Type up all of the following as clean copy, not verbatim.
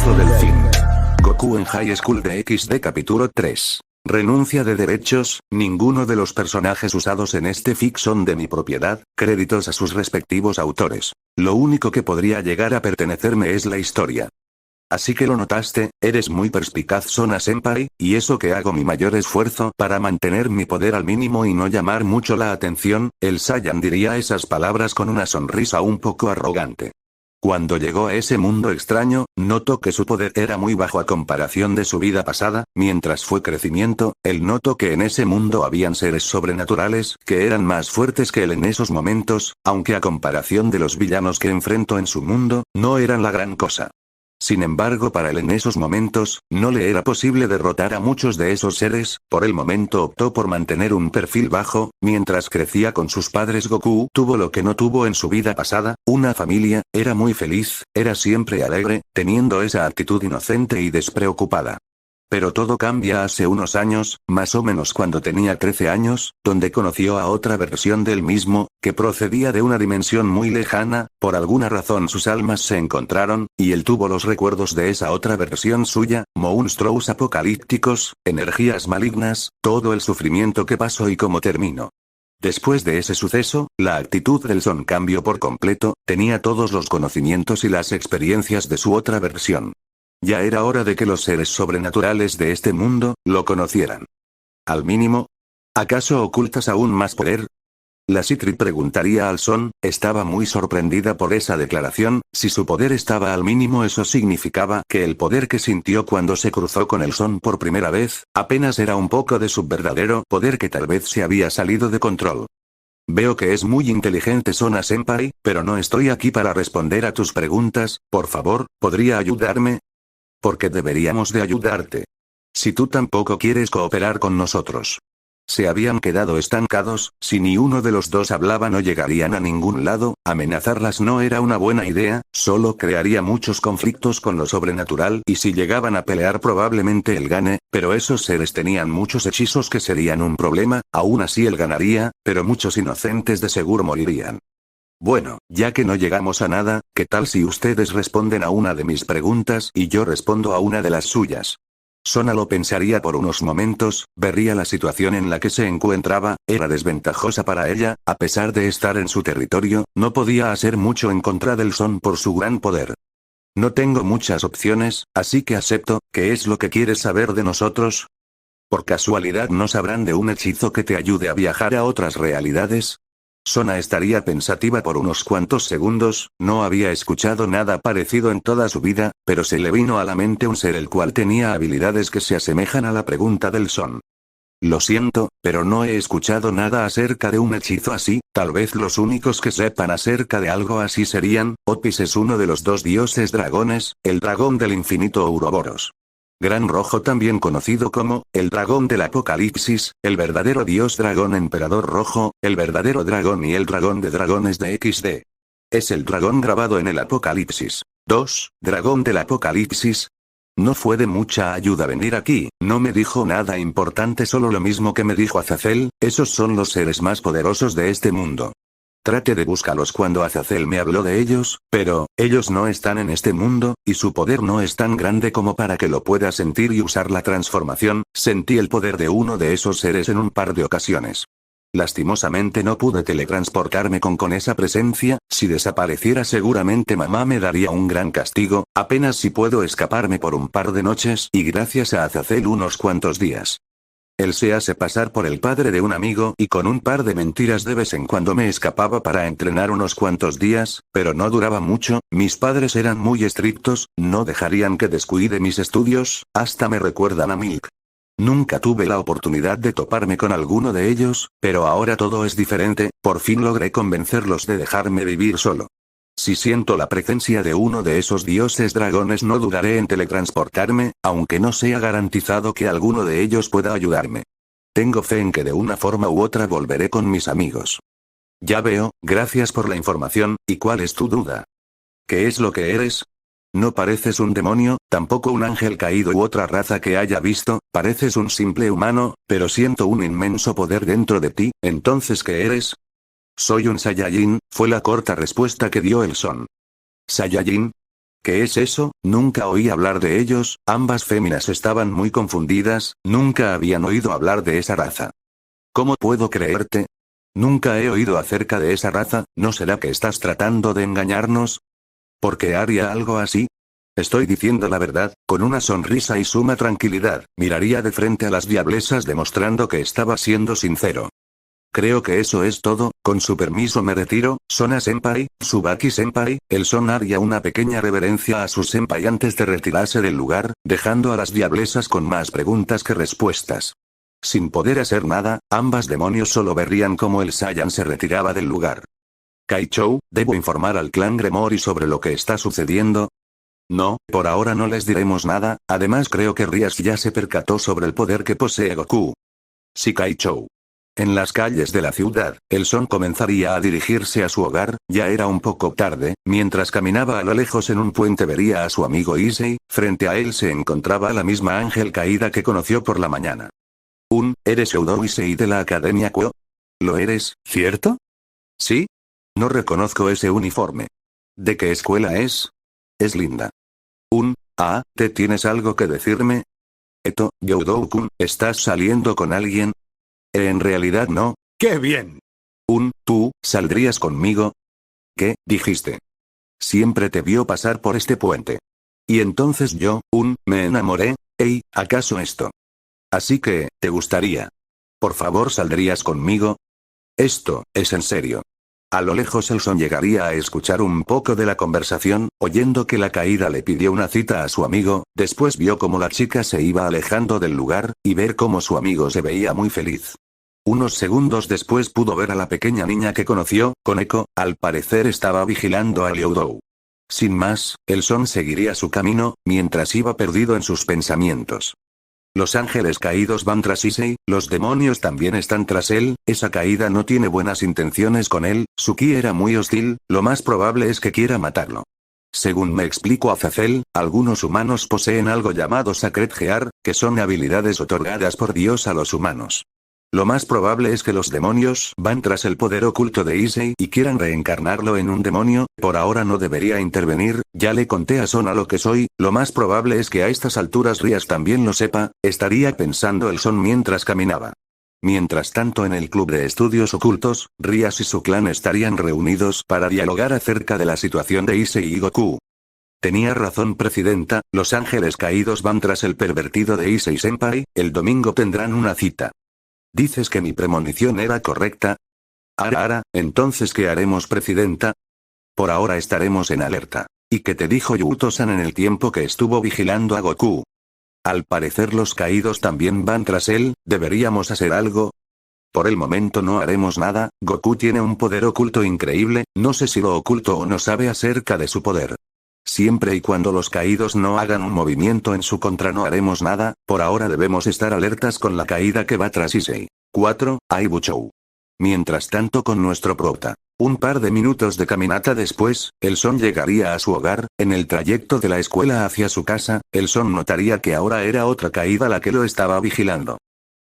Pozo del fin. Goku en High School de XD capítulo 3. Renuncia de derechos, ninguno de los personajes usados en este fic son de mi propiedad, créditos a sus respectivos autores. Lo único que podría llegar a pertenecerme es la historia. Así que lo notaste, eres muy perspicaz Sona Senpai, y eso que hago mi mayor esfuerzo para mantener mi poder al mínimo y no llamar mucho la atención, el Saiyan diría esas palabras con una sonrisa un poco arrogante. Cuando llegó a ese mundo extraño, notó que su poder era muy bajo a comparación de su vida pasada, mientras fue crecimiento, él notó que en ese mundo habían seres sobrenaturales que eran más fuertes que él en esos momentos, aunque a comparación de los villanos que enfrentó en su mundo, no eran la gran cosa. Sin embargo, para él en esos momentos, no le era posible derrotar a muchos de esos seres, por el momento optó por mantener un perfil bajo, mientras crecía con sus padres. Goku tuvo lo que no tuvo en su vida pasada, una familia, era muy feliz, era siempre alegre, teniendo esa actitud inocente y despreocupada. Pero todo cambia hace unos años, más o menos cuando tenía 13 años, donde conoció a otra versión del mismo, que procedía de una dimensión muy lejana, por alguna razón sus almas se encontraron, y él tuvo los recuerdos de esa otra versión suya, monstruos apocalípticos, energías malignas, todo el sufrimiento que pasó y cómo terminó. Después de ese suceso, la actitud del Son cambió por completo, tenía todos los conocimientos y las experiencias de su otra versión. Ya era hora de que los seres sobrenaturales de este mundo, lo conocieran. Al mínimo. ¿Acaso ocultas aún más poder? La Citri preguntaría al Son, estaba muy sorprendida por esa declaración, si su poder estaba al mínimo eso significaba que el poder que sintió cuando se cruzó con el Son por primera vez, apenas era un poco de su verdadero poder que tal vez se había salido de control. Veo que es muy inteligente Sona Senpai, pero no estoy aquí para responder a tus preguntas, por favor, ¿podría ayudarme? Porque deberíamos de ayudarte. Si tú tampoco quieres cooperar con nosotros. Se habían quedado estancados, si ni uno de los dos hablaba no llegarían a ningún lado, amenazarlas no era una buena idea, solo crearía muchos conflictos con lo sobrenatural y si llegaban a pelear probablemente él gane, pero esos seres tenían muchos hechizos que serían un problema, aún así él ganaría, pero muchos inocentes de seguro morirían. Bueno, ya que no llegamos a nada, ¿qué tal si ustedes responden a una de mis preguntas y yo respondo a una de las suyas? Sona lo pensaría por unos momentos, vería la situación en la que se encontraba, era desventajosa para ella, a pesar de estar en su territorio, no podía hacer mucho en contra del Son por su gran poder. No tengo muchas opciones, así que acepto. ¿Qué es lo que quieres saber de nosotros? ¿Por casualidad no sabrán de un hechizo que te ayude a viajar a otras realidades? Sona estaría pensativa por unos cuantos segundos, no había escuchado nada parecido en toda su vida, pero se le vino a la mente un ser el cual tenía habilidades que se asemejan a la pregunta del Son. Lo siento, pero no he escuchado nada acerca de un hechizo así, tal vez los únicos que sepan acerca de algo así serían, Opis es uno de los dos dioses dragones, el dragón del infinito Ouroboros. Gran Rojo también conocido como, el dragón del apocalipsis, el verdadero dios dragón emperador rojo, el verdadero dragón y el dragón de dragones de XD. Es el dragón grabado en el apocalipsis. 2. Dragón del apocalipsis. No fue de mucha ayuda venir aquí, no me dijo nada importante solo lo mismo que me dijo Azazel, esos son los seres más poderosos de este mundo. Traté de buscarlos cuando Azazel me habló de ellos, pero, ellos no están en este mundo, y su poder no es tan grande como para que lo pueda sentir y usar la transformación, sentí el poder de uno de esos seres en un par de ocasiones. Lastimosamente no pude teletransportarme con esa presencia, si desapareciera seguramente mamá me daría un gran castigo, apenas si puedo escaparme por un par de noches y gracias a Azazel unos cuantos días. Él se hace pasar por el padre de un amigo y con un par de mentiras de vez en cuando me escapaba para entrenar unos cuantos días, pero no duraba mucho, mis padres eran muy estrictos, no dejarían que descuide mis estudios, hasta me recuerdan a Milk. Nunca tuve la oportunidad de toparme con alguno de ellos, pero ahora todo es diferente, por fin logré convencerlos de dejarme vivir solo. Si siento la presencia de uno de esos dioses dragones no dudaré en teletransportarme, aunque no sea garantizado que alguno de ellos pueda ayudarme. Tengo fe en que de una forma u otra volveré con mis amigos. Ya veo, gracias por la información, ¿y cuál es tu duda? ¿Qué es lo que eres? No pareces un demonio, tampoco un ángel caído u otra raza que haya visto, pareces un simple humano, pero siento un inmenso poder dentro de ti, entonces ¿qué eres? Soy un Saiyajin, fue la corta respuesta que dio el Son. ¿Saiyajin? ¿Qué es eso? Nunca oí hablar de ellos. Ambas féminas estaban muy confundidas, nunca habían oído hablar de esa raza. ¿Cómo puedo creerte? Nunca he oído acerca de esa raza. ¿No será que estás tratando de engañarnos? ¿Por qué haría algo así? Estoy diciendo la verdad. Con una sonrisa y suma tranquilidad, miraría de frente a las diablesas demostrando que estaba siendo sincero. Creo que eso es todo. Con su permiso me retiro. Sona-senpai, Tsubaki-senpai. El Son haría una pequeña reverencia a su senpai antes de retirarse del lugar, dejando a las diablesas con más preguntas que respuestas. Sin poder hacer nada, ambas demonios solo verían cómo el Saiyan se retiraba del lugar. Kaichou, ¿debo informar al clan Gremori sobre lo que está sucediendo? No, por ahora no les diremos nada. Además creo que Rias ya se percató sobre el poder que posee Goku. Sí, Kaichou. En las calles de la ciudad, el Son comenzaría a dirigirse a su hogar. Ya era un poco tarde. Mientras caminaba a lo lejos en un puente vería a su amigo Issei. Frente a él se encontraba la misma ángel caída que conoció por la mañana. ¿Eres Eudo Issei de la Academia Kuo? ¿Lo eres, cierto? ¿Sí? No reconozco ese uniforme. ¿De qué escuela es? Es linda. ¿Te tienes algo que decirme? Youdou-kun, ¿estás saliendo con alguien? En realidad no. ¡Qué bien! ¿Tú, saldrías conmigo? ¿Qué, dijiste? Siempre te vio pasar por este puente. Y entonces yo, me enamoré. Ey, ¿acaso esto? Así que, ¿te gustaría? Por favor, ¿saldrías conmigo? Esto, es en serio. A lo lejos el Son llegaría a escuchar un poco de la conversación, oyendo que la caída le pidió una cita a su amigo, después vio cómo la chica se iba alejando del lugar, y ver cómo su amigo se veía muy feliz. Unos segundos después pudo ver a la pequeña niña que conoció, Koneko, al parecer estaba vigilando a Liudou. Sin más, el Son seguiría su camino, mientras iba perdido en sus pensamientos. Los ángeles caídos van tras Issei, los demonios también están tras él. Esa caída no tiene buenas intenciones con él, su ki era muy hostil, lo más probable es que quiera matarlo. Según me explico a Azazel, algunos humanos poseen algo llamado Sacred Gear, que son habilidades otorgadas por Dios a los humanos. Lo más probable es que los demonios van tras el poder oculto de Issei y quieran reencarnarlo en un demonio. Por ahora no debería intervenir, ya le conté a Sona lo que soy. Lo más probable es que a estas alturas Rias también lo sepa, estaría pensando el Son mientras caminaba. Mientras tanto en el club de estudios ocultos, Rias y su clan estarían reunidos para dialogar acerca de la situación de Issei y Goku. Tenía razón presidenta, los ángeles caídos van tras el pervertido de Issei Senpai, el domingo tendrán una cita. ¿Dices que mi premonición era correcta? Entonces ¿qué haremos, presidenta? Por ahora estaremos en alerta. ¿Y qué te dijo Yuto-san en el tiempo que estuvo vigilando a Goku? Al parecer los caídos también van tras él, ¿deberíamos hacer algo? Por el momento no haremos nada. Goku tiene un poder oculto increíble, no sé si lo oculto o no sabe acerca de su poder. Siempre y cuando los caídos no hagan un movimiento en su contra no haremos nada. Por ahora debemos estar alertas con la caída que va tras Issei. 4. Aibuchou. Mientras tanto con nuestro prota. Un par de minutos de caminata después, el Son llegaría a su hogar. En el trayecto de la escuela hacia su casa, el Son notaría que ahora era otra caída la que lo estaba vigilando.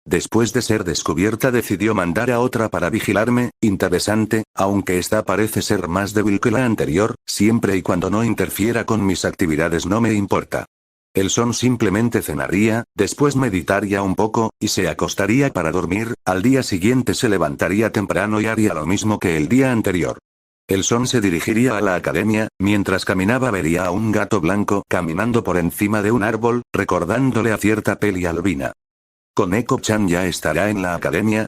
Después de ser descubierta decidió mandar a otra para vigilarme. Interesante, aunque esta parece ser más débil que la anterior, siempre y cuando no interfiera con mis actividades no me importa. El Son simplemente cenaría, después meditaría un poco, y se acostaría para dormir. Al día siguiente se levantaría temprano y haría lo mismo que el día anterior. El Son se dirigiría a la academia. Mientras caminaba vería a un gato blanco caminando por encima de un árbol, recordándole a cierta peli albina. ¿Koneko-chan ya estará en la academia?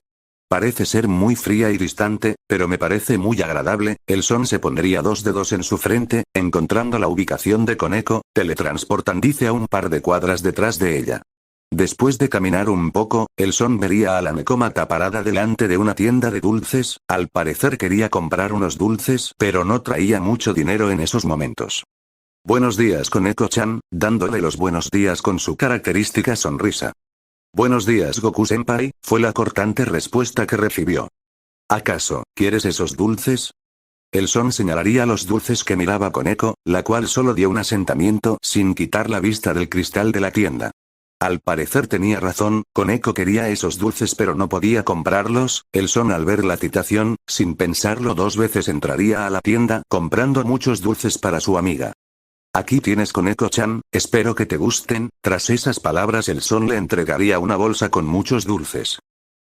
Parece ser muy fría y distante, pero me parece muy agradable. El Son se pondría dos dedos en su frente, encontrando la ubicación de Koneko, teletransportándose a un par de cuadras detrás de ella. Después de caminar un poco, el Son vería a la Nekomata parada delante de una tienda de dulces. Al parecer quería comprar unos dulces, pero no traía mucho dinero en esos momentos. Buenos días, Koneko-chan, dándole los buenos días con su característica sonrisa. Buenos días, Goku-senpai, fue la cortante respuesta que recibió. ¿Acaso, quieres esos dulces? El Son señalaría los dulces que miraba Koneko, la cual solo dio un asentamiento sin quitar la vista del cristal de la tienda. Al parecer tenía razón, Koneko quería esos dulces pero no podía comprarlos. El Son al ver la citación, sin pensarlo dos veces entraría a la tienda comprando muchos dulces para su amiga. Aquí tienes Koneko-chan, espero que te gusten. Tras esas palabras el Son le entregaría una bolsa con muchos dulces.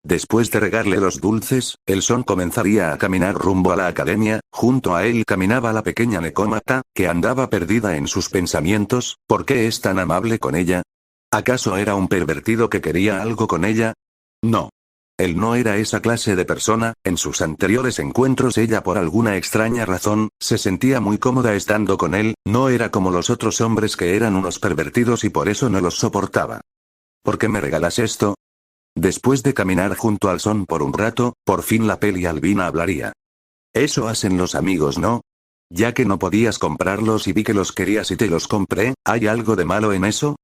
Después de regarle los dulces, el Son comenzaría a caminar rumbo a la academia. Junto a él caminaba la pequeña Nekomata, que andaba perdida en sus pensamientos. ¿Por qué es tan amable con ella? ¿Acaso era un pervertido que quería algo con ella? No. Él no era esa clase de persona. En sus anteriores encuentros ella por alguna extraña razón, se sentía muy cómoda estando con él. No era como los otros hombres que eran unos pervertidos y por eso no los soportaba. ¿Por qué me regalas esto? Después de caminar junto al Son por un rato, por fin la peli albina hablaría. Eso hacen los amigos, ¿no? Ya que no podías comprarlos y vi que los querías y te los compré, ¿hay algo de malo en eso?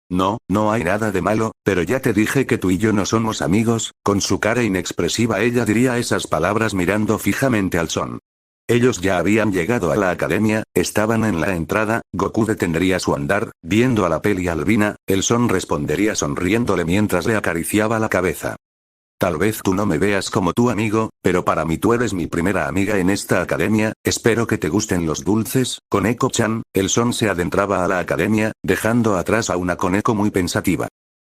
No, no hay nada de malo, pero ya te dije que tú y yo no somos amigos. Con su cara inexpresiva ella diría esas palabras mirando fijamente al Son. Ellos ya habían llegado a la academia, estaban en la entrada. Goku detendría su andar, viendo a la peli albina. El Son respondería sonriéndole mientras le acariciaba la cabeza. Tal vez tú no me veas como tu amigo, pero para mí tú eres mi primera amiga en esta academia. Espero que te gusten los dulces. Koneko-chan. El Son se adentraba a la academia, dejando atrás a una Koneko muy pensativa.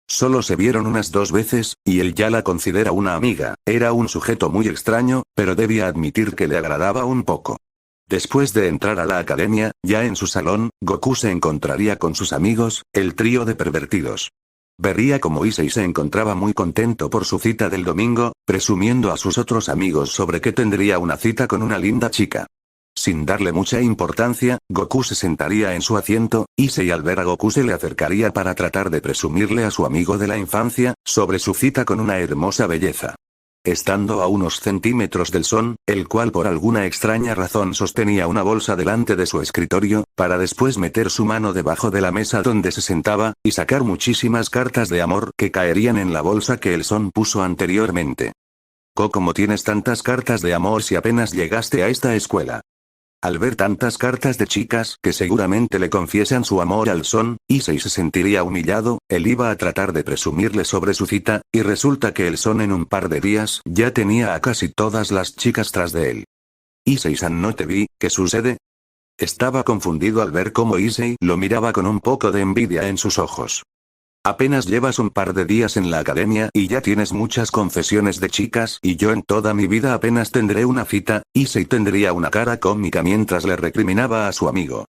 Solo se vieron unas 2 veces, y él ya la considera una amiga. Era un sujeto muy extraño, pero debía admitir que le agradaba un poco. Después de entrar a la academia, ya en su salón, Goku se encontraría con sus amigos, el trío de pervertidos. Vería como Issei se encontraba muy contento por su cita del domingo, presumiendo a sus otros amigos sobre que tendría una cita con una linda chica. Sin darle mucha importancia, Goku se sentaría en su asiento. Issei al ver a Goku se le acercaría para tratar de presumirle a su amigo de la infancia, sobre su cita con una hermosa belleza. Estando a unos centímetros del Son, el cual por alguna extraña razón sostenía una bolsa delante de su escritorio, para después meter su mano debajo de la mesa donde se sentaba, y sacar muchísimas cartas de amor que caerían en la bolsa que el Son puso anteriormente. ¿Cómo tienes tantas cartas de amor si apenas llegaste a esta escuela? Al ver tantas cartas de chicas que seguramente le confiesan su amor al Son, Issei se sentiría humillado. Él iba a tratar de presumirle sobre su cita, y resulta que el Son en un par de días ya tenía a casi todas las chicas tras de él. Issei-san, no te vi, ¿qué sucede? Estaba confundido al ver cómo Issei lo miraba con un poco de envidia en sus ojos. Apenas llevas un par de días en la academia y ya tienes muchas confesiones de chicas, y yo en toda mi vida apenas tendré una cita. Issei tendría una cara cómica mientras le recriminaba a su amigo.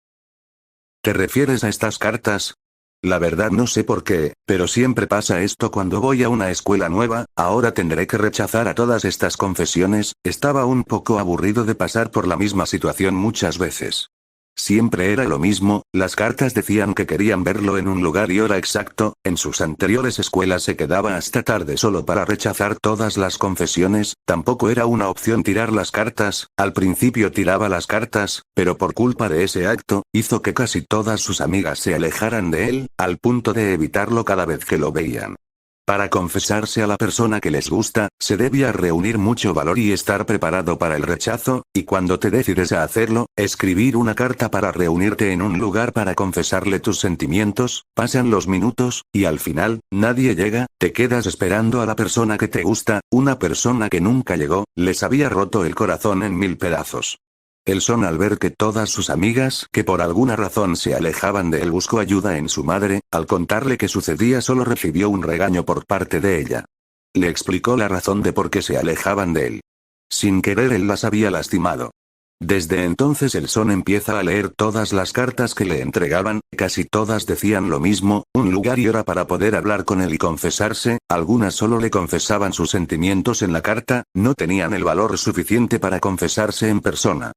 ¿Te refieres a estas cartas? La verdad no sé por qué, pero siempre pasa esto cuando voy a una escuela nueva. Ahora tendré que rechazar a todas estas confesiones. Estaba un poco aburrido de pasar por la misma situación muchas veces. Siempre era lo mismo. Las cartas decían que querían verlo en un lugar y hora exacto. En sus anteriores escuelas se quedaba hasta tarde solo para rechazar todas las confesiones. Tampoco era una opción tirar las cartas. Al principio tiraba las cartas, pero por culpa de ese acto, hizo que casi todas sus amigas se alejaran de él, al punto de evitarlo cada vez que lo veían. Para confesarse a la persona que les gusta, se debía reunir mucho valor y estar preparado para el rechazo, y cuando te decides a hacerlo, escribir una carta para reunirte en un lugar para confesarle tus sentimientos. Pasan los minutos, y al final, nadie llega. Te quedas esperando a la persona que te gusta, una persona que nunca llegó. Les había roto el corazón en 1000 pedazos. El Son, al ver que todas sus amigas que por alguna razón se alejaban de él, buscó ayuda en su madre. Al contarle qué sucedía solo recibió un regaño por parte de ella. Le explicó la razón de por qué se alejaban de él. Sin querer él las había lastimado. Desde entonces el Son empieza a leer todas las cartas que le entregaban. Casi todas decían lo mismo, un lugar y hora para poder hablar con él y confesarse. Algunas solo le confesaban sus sentimientos en la carta, no tenían el valor suficiente para confesarse en persona.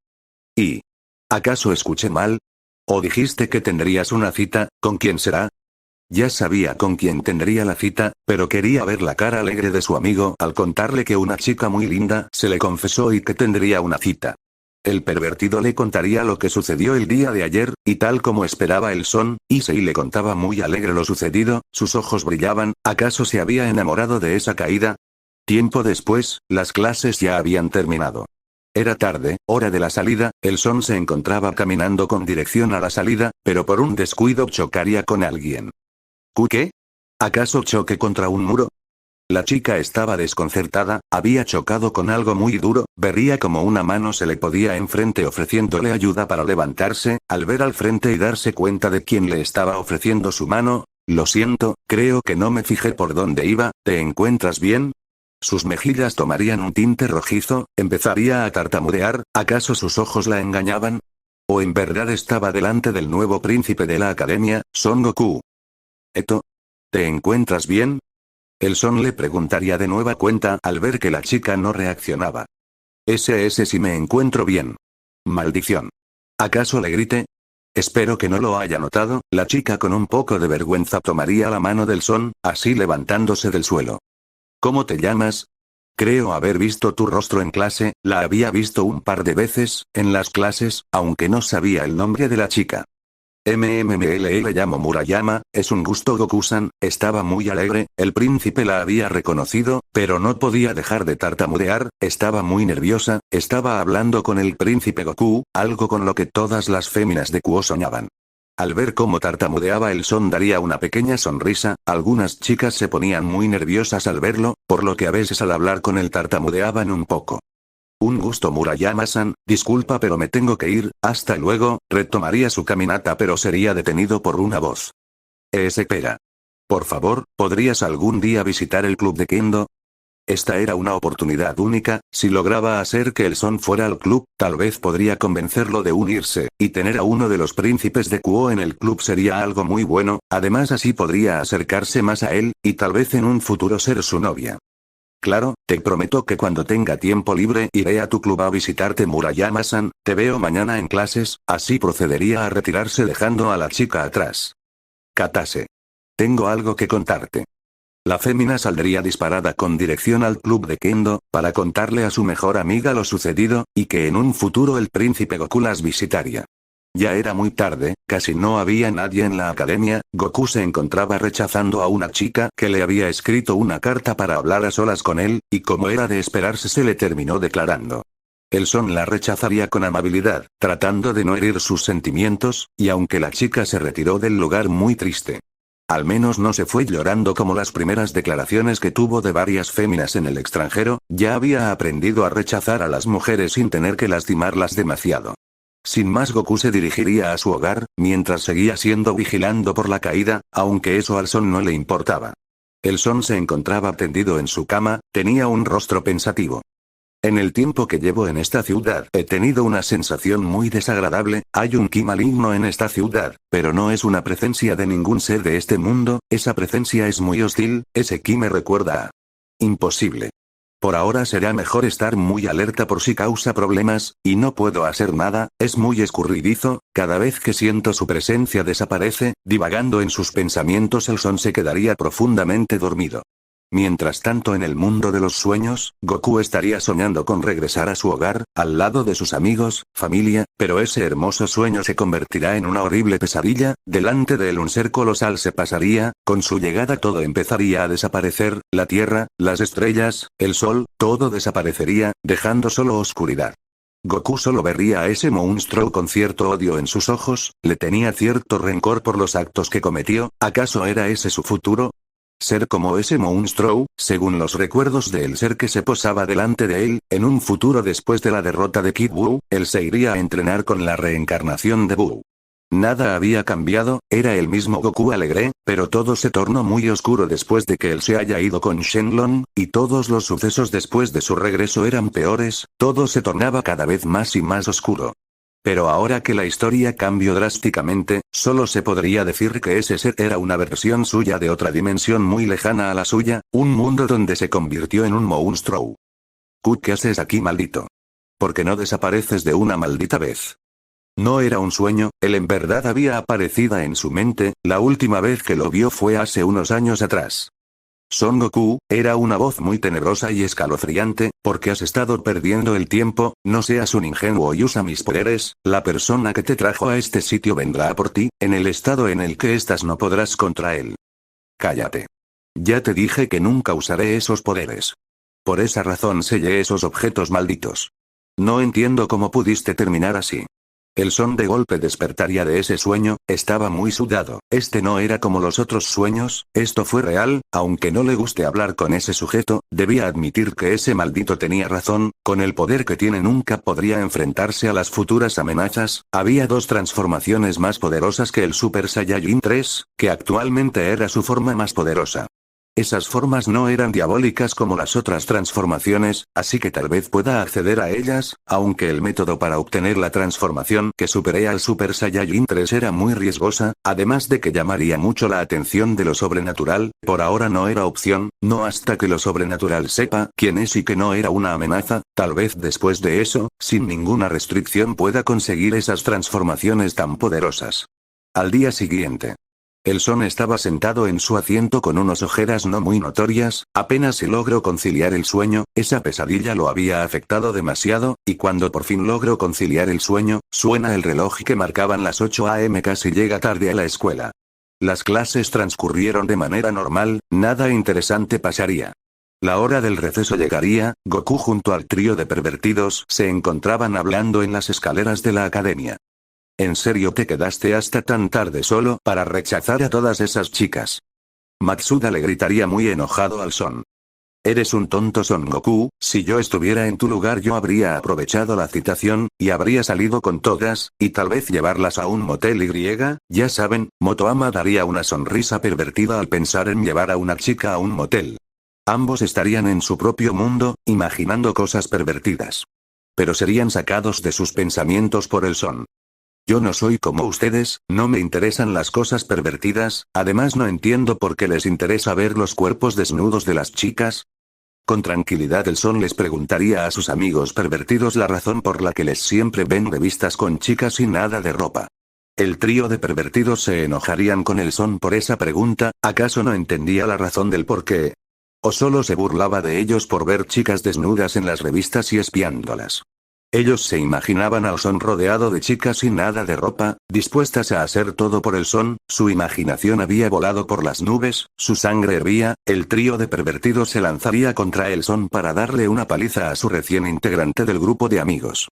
¿Y acaso escuché mal? ¿O dijiste que tendrías una cita? ¿Con quién será? Ya sabía con quién tendría la cita, pero quería ver la cara alegre de su amigo al contarle que una chica muy linda se le confesó y que tendría una cita. El pervertido le contaría lo que sucedió el día de ayer, y tal como esperaba el Son, Issei le contaba muy alegre lo sucedido. Sus ojos brillaban. ¿Acaso se había enamorado de esa caída? Tiempo después, las clases ya habían terminado. Era tarde, hora de la salida. El Son se encontraba caminando con dirección a la salida, pero por un descuido chocaría con alguien. ¿Qué? ¿Acaso choque contra un muro? La chica estaba desconcertada, había chocado con algo muy duro, vería como una mano se le podía enfrente ofreciéndole ayuda para levantarse, al ver al frente y darse cuenta de quién le estaba ofreciendo su mano. Lo siento, creo que no me fijé por dónde iba, ¿te encuentras bien? Sus mejillas tomarían un tinte rojizo, empezaría a tartamudear, ¿acaso sus ojos la engañaban? ¿O en verdad estaba delante del nuevo príncipe de la academia, Son Goku? ¿Eto? ¿Te encuentras bien? El Son le preguntaría de nueva cuenta al ver que la chica no reaccionaba. Ese si me encuentro bien. Maldición. ¿Acaso le grité? Espero que no lo haya notado. La chica con un poco de vergüenza tomaría la mano del Son, así levantándose del suelo. ¿Cómo te llamas? Creo haber visto tu rostro en clase, la había visto un par de veces, en las clases, aunque no sabía el nombre de la chica. Le llamo Murayama, es un gusto Goku-san, estaba muy alegre, el príncipe la había reconocido, pero no podía dejar de tartamudear, estaba muy nerviosa, estaba hablando con el príncipe Goku, algo con lo que todas las féminas de Kuo soñaban. Al ver cómo tartamudeaba el Son daría una pequeña sonrisa, algunas chicas se ponían muy nerviosas al verlo, por lo que a veces al hablar con él tartamudeaban un poco. Un gusto Murayama-san, disculpa pero me tengo que ir, hasta luego, retomaría su caminata pero sería detenido por una voz. Espera. Por favor, ¿podrías algún día visitar el club de Kendo? Esta era una oportunidad única, si lograba hacer que el Son fuera al club, tal vez podría convencerlo de unirse, y tener a uno de los príncipes de Kuo en el club sería algo muy bueno, además así podría acercarse más a él, y tal vez en un futuro ser su novia. Claro, te prometo que cuando tenga tiempo libre iré a tu club a visitarte Murayama-san, te veo mañana en clases, así procedería a retirarse dejando a la chica atrás. Katase. Tengo algo que contarte. La fémina saldría disparada con dirección al club de Kendo, para contarle a su mejor amiga lo sucedido, y que en un futuro el príncipe Goku las visitaría. Ya era muy tarde, casi no había nadie en la academia, Goku se encontraba rechazando a una chica que le había escrito una carta para hablar a solas con él, y como era de esperarse se le terminó declarando. El Son la rechazaría con amabilidad, tratando de no herir sus sentimientos, y aunque la chica se retiró del lugar muy triste. Al menos no se fue llorando como las primeras declaraciones que tuvo de varias féminas en el extranjero, ya había aprendido a rechazar a las mujeres sin tener que lastimarlas demasiado. Sin más Goku se dirigiría a su hogar, mientras seguía siendo vigilando por la caída, aunque eso al Son no le importaba. El Son se encontraba tendido en su cama, tenía un rostro pensativo. En el tiempo que llevo en esta ciudad he tenido una sensación muy desagradable, hay un ki maligno en esta ciudad, pero no es una presencia de ningún ser de este mundo, esa presencia es muy hostil, ese ki me recuerda a... Imposible. Por ahora será mejor estar muy alerta por si causa problemas, y no puedo hacer nada, es muy escurridizo, cada vez que siento su presencia desaparece, divagando en sus pensamientos el Son se quedaría profundamente dormido. Mientras tanto en el mundo de los sueños, Goku estaría soñando con regresar a su hogar, al lado de sus amigos, familia, pero ese hermoso sueño se convertirá en una horrible pesadilla, delante de él un ser colosal se pasaría, con su llegada todo empezaría a desaparecer, la tierra, las estrellas, el sol, todo desaparecería, dejando solo oscuridad. Goku solo vería a ese monstruo con cierto odio en sus ojos, le tenía cierto rencor por los actos que cometió, ¿acaso era ese su futuro? Ser como ese monstruo, según los recuerdos del ser que se posaba delante de él, en un futuro después de la derrota de Kid Buu, él se iría a entrenar con la reencarnación de Buu. Nada había cambiado, era el mismo Goku alegre, pero todo se tornó muy oscuro después de que él se haya ido con Shenlong, y todos los sucesos después de su regreso eran peores, todo se tornaba cada vez más y más oscuro. Pero ahora que la historia cambió drásticamente, solo se podría decir que ese ser era una versión suya de otra dimensión muy lejana a la suya, un mundo donde se convirtió en un monstruo. ¿Qué haces aquí, maldito? ¿Por qué no desapareces de una maldita vez? No era un sueño, él en verdad había aparecido en su mente, la última vez que lo vio fue hace unos años atrás. Son Goku, era una voz muy tenebrosa y escalofriante, porque has estado perdiendo el tiempo, no seas un ingenuo y usa mis poderes, la persona que te trajo a este sitio vendrá a por ti, en el estado en el que estás no podrás contra él. Cállate. Ya te dije que nunca usaré esos poderes. Por esa razón sellé esos objetos malditos. No entiendo cómo pudiste terminar así. El son de golpe despertaría de ese sueño, estaba muy sudado. Este no era como los otros sueños, esto fue real, aunque no le guste hablar con ese sujeto, debía admitir que ese maldito tenía razón, con el poder que tiene nunca podría enfrentarse a las futuras amenazas. Había dos transformaciones más poderosas que el Super Saiyajin 3, que actualmente era su forma más poderosa. Esas formas no eran diabólicas como las otras transformaciones, así que tal vez pueda acceder a ellas, aunque el método para obtener la transformación que superé al Super Saiyajin 3 era muy riesgosa, además de que llamaría mucho la atención de lo sobrenatural, por ahora no era opción, no hasta que lo sobrenatural sepa quién es y que no era una amenaza, tal vez después de eso, sin ninguna restricción pueda conseguir esas transformaciones tan poderosas. Al día siguiente. El Son estaba sentado en su asiento con unas ojeras no muy notorias, apenas si logró conciliar el sueño, esa pesadilla lo había afectado demasiado, y cuando por fin logró conciliar el sueño, suena el reloj que marcaban las 8 am, casi llega tarde a la escuela. Las clases transcurrieron de manera normal, nada interesante pasaría. La hora del receso llegaría, Goku junto al trío de pervertidos se encontraban hablando en las escaleras de la academia. ¿En serio te quedaste hasta tan tarde solo para rechazar a todas esas chicas? Matsuda le gritaría muy enojado al Son. Eres un tonto, Son Goku, si yo estuviera en tu lugar yo habría aprovechado la citación, y habría salido con todas, y tal vez llevarlas a un motel y, ya saben, Motoama daría una sonrisa pervertida al pensar en llevar a una chica a un motel. Ambos estarían en su propio mundo, imaginando cosas pervertidas. Pero serían sacados de sus pensamientos por el Son. Yo no soy como ustedes, no me interesan las cosas pervertidas, además no entiendo por qué les interesa ver los cuerpos desnudos de las chicas. Con tranquilidad el Son les preguntaría a sus amigos pervertidos la razón por la que les siempre ven revistas con chicas sin nada de ropa. El trío de pervertidos se enojarían con el Son por esa pregunta, ¿acaso no entendía la razón del por qué? ¿O solo se burlaba de ellos por ver chicas desnudas en las revistas y espiándolas? Ellos se imaginaban al Son rodeado de chicas sin nada de ropa, dispuestas a hacer todo por el Son, su imaginación había volado por las nubes, su sangre hervía, el trío de pervertidos se lanzaría contra el Son para darle una paliza a su recién integrante del grupo de amigos.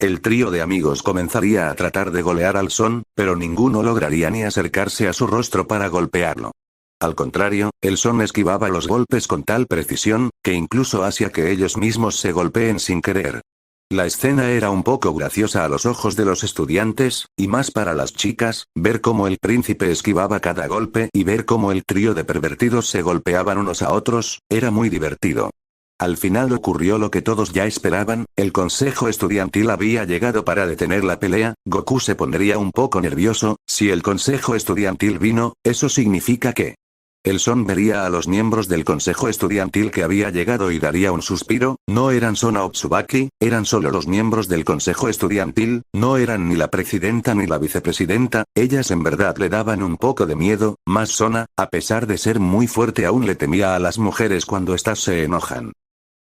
El trío de amigos comenzaría a tratar de golear al Son, pero ninguno lograría ni acercarse a su rostro para golpearlo. Al contrario, el Son esquivaba los golpes con tal precisión, que incluso hacía que ellos mismos se golpeen sin querer. La escena era un poco graciosa a los ojos de los estudiantes, y más para las chicas, ver cómo el príncipe esquivaba cada golpe y ver cómo el trío de pervertidos se golpeaban unos a otros, era muy divertido. Al final ocurrió lo que todos ya esperaban, el consejo estudiantil había llegado para detener la pelea, Goku se pondría un poco nervioso, si el consejo estudiantil vino, eso significa que el Son vería a los miembros del consejo estudiantil que había llegado y daría un suspiro, no eran Sona o Tsubaki, eran solo los miembros del consejo estudiantil, no eran ni la presidenta ni la vicepresidenta, ellas en verdad le daban un poco de miedo, más Sona, a pesar de ser muy fuerte aún le temía a las mujeres cuando éstas se enojan.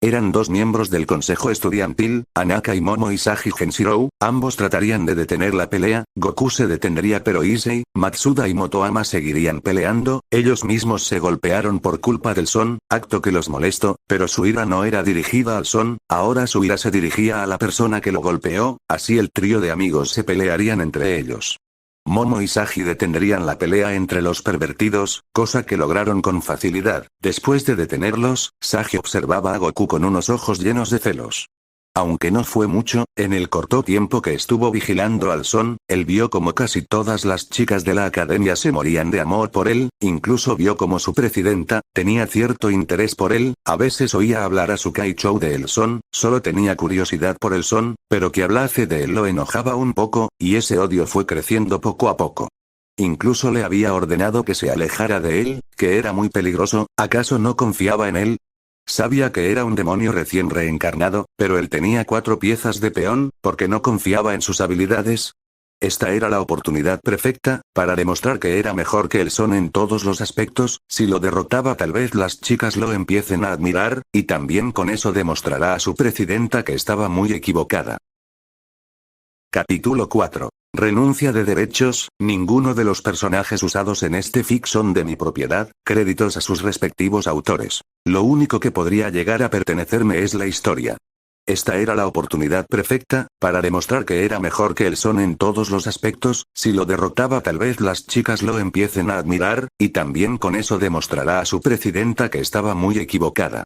Eran dos miembros del consejo estudiantil, Anaka y Momo Isagi Genshiro, ambos tratarían de detener la pelea, Goku se detendría pero Issei, Matsuda y Motoama seguirían peleando, ellos mismos se golpearon por culpa del Son, acto que los molestó, pero su ira no era dirigida al Son, ahora su ira se dirigía a la persona que lo golpeó, así el trío de amigos se pelearían entre ellos. Momo y Sagi detendrían la pelea entre los pervertidos, cosa que lograron con facilidad. Después de detenerlos, Sagi observaba a Goku con unos ojos llenos de celos. Aunque no fue mucho, en el corto tiempo que estuvo vigilando al Son, él vio como casi todas las chicas de la academia se morían de amor por él, incluso vio como su presidenta tenía cierto interés por él, a veces oía hablar a su Kaichou de el Son, solo tenía curiosidad por el Son, pero que hablase de él lo enojaba un poco, y ese odio fue creciendo poco a poco. Incluso le había ordenado que se alejara de él, que era muy peligroso, ¿acaso no confiaba en él? Sabía que era un demonio recién reencarnado, pero él tenía 4 piezas de peón, porque no confiaba en sus habilidades. Esta era la oportunidad perfecta, para demostrar que era mejor que el Son en todos los aspectos, si lo derrotaba tal vez las chicas lo empiecen a admirar, y también con eso demostrará a su presidenta que estaba muy equivocada. Capítulo 4. Renuncia de derechos, ninguno de los personajes usados en este fic son de mi propiedad, créditos a sus respectivos autores. Lo único que podría llegar a pertenecerme es la historia. Esta era la oportunidad perfecta, para demostrar que era mejor que el Son en todos los aspectos. Si lo derrotaba tal vez las chicas lo empiecen a admirar, y también con eso demostrará a su presidenta que estaba muy equivocada.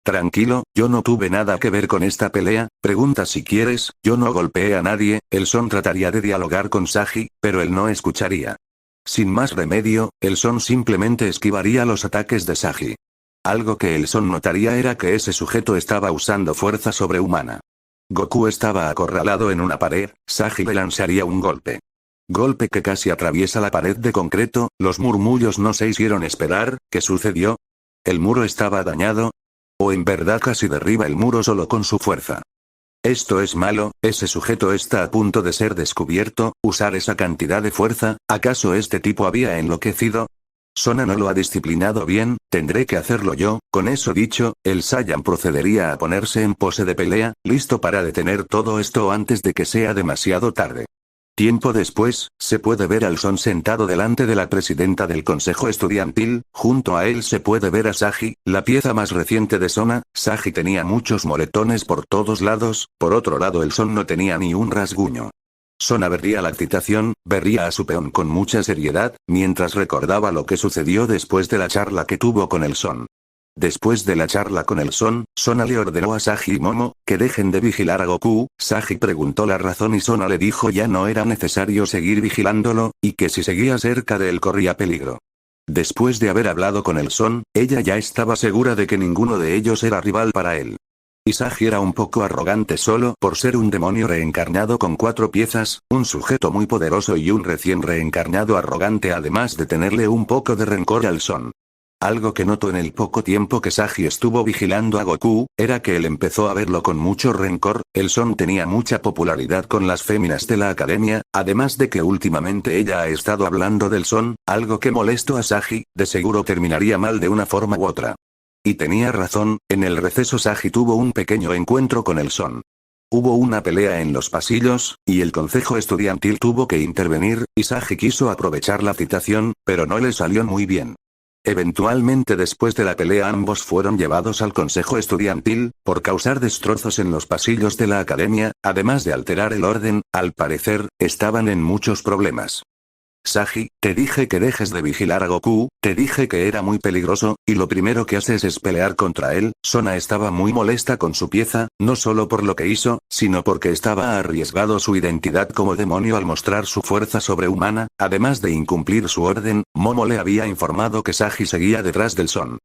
Tranquilo, yo no tuve nada que ver con esta pelea, pregunta si quieres, yo no golpeé a nadie. El Son trataría de dialogar con Sagi, pero él no escucharía. Sin más remedio, el Son simplemente esquivaría los ataques de Sagi. Algo que el Son notaría era que ese sujeto estaba usando fuerza sobrehumana. Goku estaba acorralado en una pared, Sagi le lanzaría un golpe. Golpe que casi atraviesa la pared de concreto. Los murmullos no se hicieron esperar. ¿Qué sucedió? ¿El muro estaba dañado? ¿O en verdad casi derriba el muro solo con su fuerza? Esto es malo, ese sujeto está a punto de ser descubierto. Usar esa cantidad de fuerza, ¿acaso este tipo había enloquecido? Sona no lo ha disciplinado bien, tendré que hacerlo yo. Con eso dicho, el Saiyan procedería a ponerse en pose de pelea, listo para detener todo esto antes de que sea demasiado tarde. Tiempo después, se puede ver al Son sentado delante de la presidenta del consejo estudiantil. Junto a él se puede ver a Sagi, la pieza más reciente de Sona. Sagi tenía muchos moretones por todos lados, por otro lado el Son no tenía ni un rasguño. Sona vería la excitación, vería a su peón con mucha seriedad, mientras recordaba lo que sucedió después de la charla que tuvo con el Son. Después de la charla con el Son, Sona le ordenó a Sagi y Momo, que dejen de vigilar a Goku. Sagi preguntó la razón y Sona le dijo ya no era necesario seguir vigilándolo, y que si seguía cerca de él corría peligro. Después de haber hablado con el Son, ella ya estaba segura de que ninguno de ellos era rival para él. Y Sagi era un poco arrogante solo por ser un demonio reencarnado con 4 piezas, un sujeto muy poderoso y un recién reencarnado arrogante además de tenerle un poco de rencor al Son. Algo que notó en el poco tiempo que Sagi estuvo vigilando a Goku, era que él empezó a verlo con mucho rencor. El Son tenía mucha popularidad con las féminas de la academia, además de que últimamente ella ha estado hablando del Son, algo que molestó a Sagi, de seguro terminaría mal de una forma u otra. Y tenía razón, en el receso Sagi tuvo un pequeño encuentro con el Son. Hubo una pelea en los pasillos, y el consejo estudiantil tuvo que intervenir, y Sagi quiso aprovechar la citación, pero no le salió muy bien. Eventualmente después de la pelea ambos fueron llevados al consejo estudiantil, por causar destrozos en los pasillos de la academia, además de alterar el orden. Al parecer, estaban en muchos problemas. Sagi, te dije que dejes de vigilar a Goku, te dije que era muy peligroso, y lo primero que haces es pelear contra él. Sona estaba muy molesta con su pieza, no solo por lo que hizo, sino porque estaba arriesgado su identidad como demonio al mostrar su fuerza sobrehumana, además de incumplir su orden. Momo le había informado que Sagi seguía detrás del Son.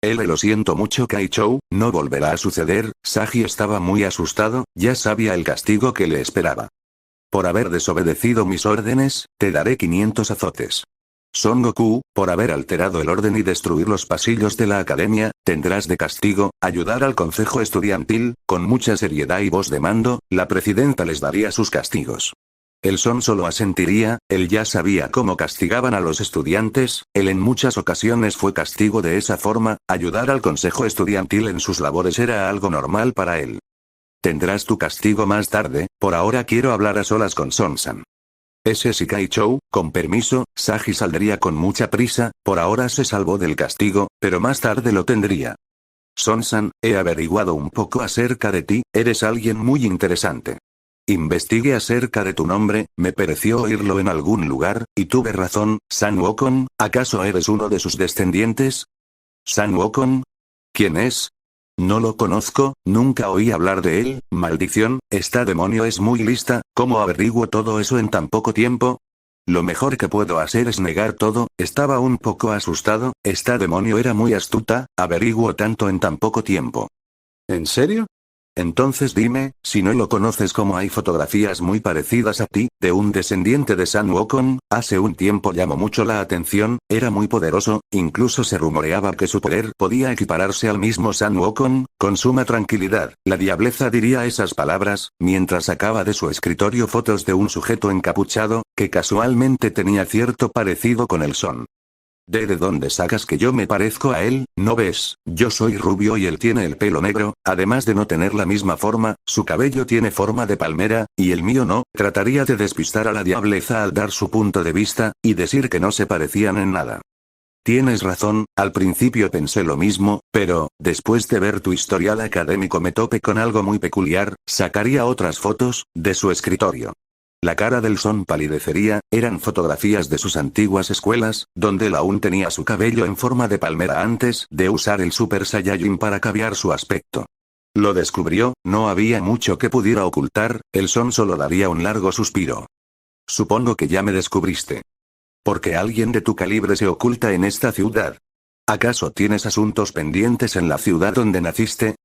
Lo siento mucho Kaichou, no volverá a suceder. Sagi estaba muy asustado, ya sabía el castigo que le esperaba. Por haber desobedecido mis órdenes, te daré 500 azotes. Son Goku, por haber alterado el orden y destruir los pasillos de la academia, tendrás de castigo, ayudar al consejo estudiantil. Con mucha seriedad y voz de mando, la presidenta les daría sus castigos. El Son solo asentiría, él ya sabía cómo castigaban a los estudiantes, él en muchas ocasiones fue castigo de esa forma, ayudar al consejo estudiantil en sus labores era algo normal para él. Tendrás tu castigo más tarde, por ahora quiero hablar a solas con Son-san. Ese sí Kaichou, con permiso. Sagi saldría con mucha prisa, por ahora se salvó del castigo, pero más tarde lo tendría. Son-san, he averiguado un poco acerca de ti, eres alguien muy interesante. Investigué acerca de tu nombre, me pareció oírlo en algún lugar, y tuve razón. San Wukong, ¿acaso eres uno de sus descendientes? ¿San Wukong? ¿Quién es? No lo conozco, nunca oí hablar de él. Maldición, esta demonio es muy lista. ¿Cómo averiguo todo eso en tan poco tiempo? Lo mejor que puedo hacer es negar todo. Estaba un poco asustado, esta demonio era muy astuta, averiguo tanto en tan poco tiempo. ¿En serio? Entonces dime, si no lo conoces, ¿cómo hay fotografías muy parecidas a ti, de un descendiente de San Wukong? Hace un tiempo llamó mucho la atención, era muy poderoso, incluso se rumoreaba que su poder podía equipararse al mismo San Wukong. Con suma tranquilidad, la diableza diría esas palabras, mientras sacaba de su escritorio fotos de un sujeto encapuchado, que casualmente tenía cierto parecido con el Son. ¿De dónde sacas que yo me parezco a él? ¿No ves? Yo soy rubio y él tiene el pelo negro, además de no tener la misma forma, su cabello tiene forma de palmera, y el mío no. Trataría de despistar a la diableza al dar su punto de vista, y decir que no se parecían en nada. Tienes razón, al principio pensé lo mismo, pero, después de ver tu historial académico me topé con algo muy peculiar, sacaría otras fotos, de su escritorio. La cara del Son palidecería, eran fotografías de sus antiguas escuelas, donde él aún tenía su cabello en forma de palmera antes de usar el Super Saiyajin para cambiar su aspecto. Lo descubrió, no había mucho que pudiera ocultar, el Son solo daría un largo suspiro. Supongo que ya me descubriste. Porque alguien de tu calibre se oculta en esta ciudad. ¿Acaso tienes asuntos pendientes en la ciudad donde naciste?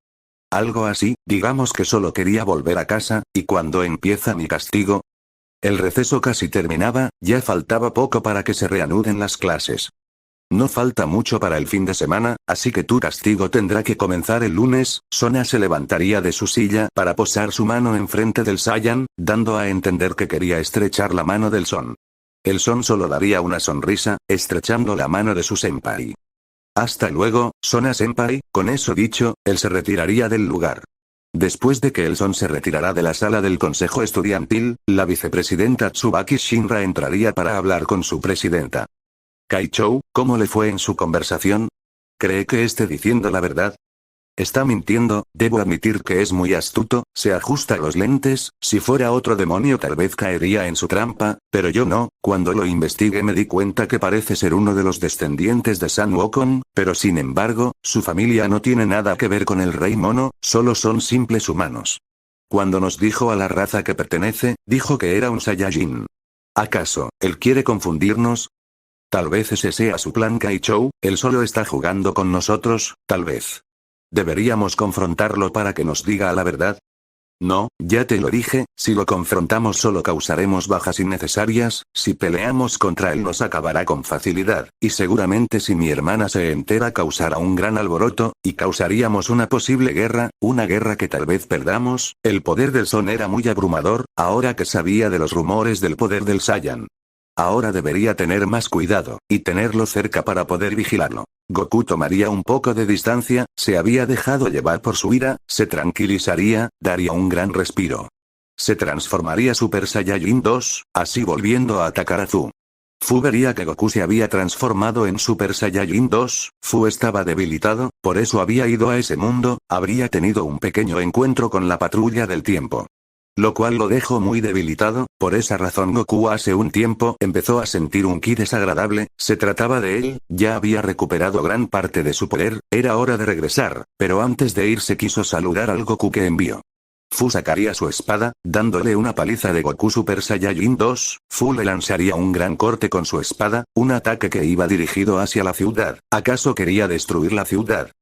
Algo así, digamos que solo quería volver a casa, ¿y cuando empieza mi castigo? El receso casi terminaba, ya faltaba poco para que se reanuden las clases. No falta mucho para el fin de semana, así que tu castigo tendrá que comenzar el lunes. Sona se levantaría de su silla para posar su mano enfrente del Saiyan, dando a entender que quería estrechar la mano del Son. El Son solo daría una sonrisa, estrechando la mano de su senpai. Hasta luego, Sona-senpai. Con eso dicho, él se retiraría del lugar. Después de que el Son se retirará de la sala del consejo estudiantil, la vicepresidenta Tsubaki Shinra entraría para hablar con su presidenta. Kaichou, ¿cómo le fue en su conversación? ¿Cree que esté diciendo la verdad? Está mintiendo, debo admitir que es muy astuto, se ajusta los lentes, si fuera otro demonio tal vez caería en su trampa, pero yo no. Cuando lo investigué me di cuenta que parece ser uno de los descendientes de San Wukong, pero sin embargo, su familia no tiene nada que ver con el rey mono, solo son simples humanos. Cuando nos dijo a la raza que pertenece, dijo que era un Saiyajin. ¿Acaso, él quiere confundirnos? Tal vez ese sea su plan Kaichou, él solo está jugando con nosotros, tal vez. ¿Deberíamos confrontarlo para que nos diga la verdad? No, ya te lo dije, si lo confrontamos solo causaremos bajas innecesarias, si peleamos contra él nos acabará con facilidad, y seguramente si mi hermana se entera causará un gran alboroto, y causaríamos una posible guerra, una guerra que tal vez perdamos. El poder del Son era muy abrumador, ahora que sabía de los rumores del poder del Saiyan. Ahora debería tener más cuidado, y tenerlo cerca para poder vigilarlo. Goku tomaría un poco de distancia, se había dejado llevar por su ira, se tranquilizaría, daría un gran respiro. Se transformaría Super Saiyajin 2, así volviendo a atacar a Fu. Fu vería que Goku se había transformado en Super Saiyajin 2, Fu estaba debilitado, por eso había ido a ese mundo, habría tenido un pequeño encuentro con la patrulla del tiempo. Lo cual lo dejó muy debilitado, por esa razón Goku hace un tiempo empezó a sentir un ki desagradable, se trataba de él, ya había recuperado gran parte de su poder, era hora de regresar, pero antes de irse quiso saludar al Goku que envió. Fu sacaría su espada, dándole una paliza de Goku Super Saiyajin 2, Fu le lanzaría un gran corte con su espada, un ataque que iba dirigido hacia la ciudad, ¿acaso quería destruir la ciudad?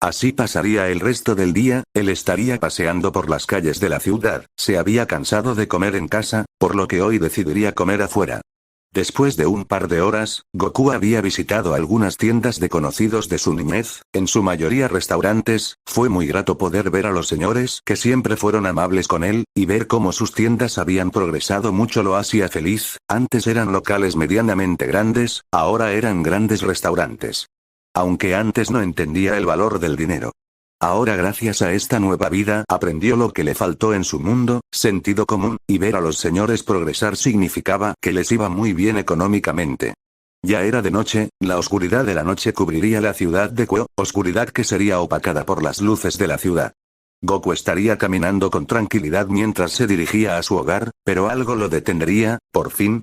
Así pasaría el resto del día, él estaría paseando por las calles de la ciudad, se había cansado de comer en casa, por lo que hoy decidiría comer afuera. Después de un par de horas, Goku había visitado algunas tiendas de conocidos de su niñez, en su mayoría restaurantes, fue muy grato poder ver a los señores que siempre fueron amables con él, y ver cómo sus tiendas habían progresado mucho lo hacía feliz, antes eran locales medianamente grandes, ahora eran grandes restaurantes. Aunque antes no entendía el valor del dinero. Ahora gracias a esta nueva vida aprendió lo que le faltó en su mundo, sentido común, y ver a los señores progresar significaba que les iba muy bien económicamente. Ya era de noche, la oscuridad de la noche cubriría la ciudad de Kuo, oscuridad que sería opacada por las luces de la ciudad. Goku estaría caminando con tranquilidad mientras se dirigía a su hogar, pero algo lo detendría, por fin